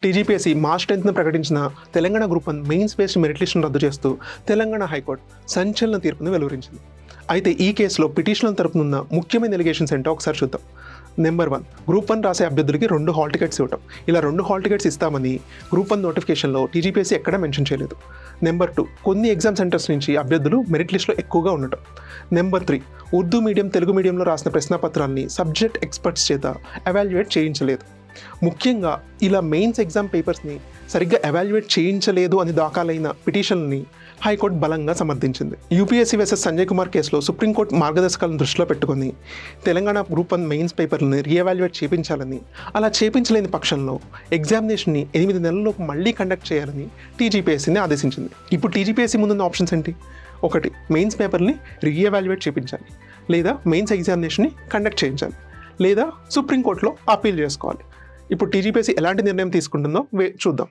TGPSC March 10న ప్రకటించిన Telangana group 1 mains based merit లిస్టును రద్దు చేస్తూ తెలంగాణ హైకోర్టు సంచలన తీర్పును వెలువరించింది. అయితే ఈ కేసులో పిటిషనర్ తరపునున్న ముఖ్యమైన ఎలిగేషన్స్ ఏంటో ఒకసారి చూద్దాం. నెంబర్ 1, గ్రూప్ 1 రాసే అభ్యర్థులకి 2 హాల్ టికెట్స్ ఇవ్వటం. ఇలా 2 హాల్ టికెట్స్ ఇస్తామని గ్రూప్ 1 నోటిఫికేషన్లో టీజీపీఎస్సీ ఎక్కడా మెన్షన్ చేయలేదు. నెంబర్ 2, కొన్ని ఎగ్జామ్ సెంటర్స్ నుంచి అభ్యర్థులు మెరిట్ లిస్టులో ఎక్కువగా ఉండటం. నెంబర్ 3, ఉర్దూ మీడియం, తెలుగు మీడియంలో రాసిన ప్రశ్నాపత్రాల్ని సబ్జెక్ట్ ఎక్స్పర్ట్స్ చేత ఎవాల్యుయేట్ చేయించలేదు. ముఖ్యంగా ఇలా మెయిన్స్ ఎగ్జామ్ పేపర్స్ని సరిగ్గా ఎవాల్యుయేట్ చేయించలేదు అని దాఖలైన పిటిషన్ని హైకోర్టు బలంగా సమర్థించింది. యూపీఎస్సీ వర్సెస్ సంజయ్ కుమార్ కేసులో సుప్రీంకోర్టు మార్గదర్శకాలను దృష్టిలో పెట్టుకుని తెలంగాణ గ్రూప్ 1 మెయిన్స్ పేపర్ని రీఎవాల్యుయేట్ చేయించాలని, అలా చేయించలేని పక్షంలో ఎగ్జామినేషన్ని 8 నెలల్లోపు మళ్ళీ కండక్ట్ చేయాలని టీజీపీఎస్సీని ఆదేశించింది. ఇప్పుడు టీజీపీఎస్సీ ముందున్న ఆప్షన్స్ ఏంటి? 1, మెయిన్స్ పేపర్ని రీఎవాల్యుయేట్ చేయించాలి, లేదా మెయిన్స్ ఎగ్జామినేషన్ని కండక్ట్ చేయించాలి, లేదా సుప్రీంకోర్టులో అప్పీల్ చేసుకోవాలి. ఇప్పుడు టీజీపీఎస్సీ ఎలాంటి నిర్ణయం తీసుకుంటుందో చూద్దాం.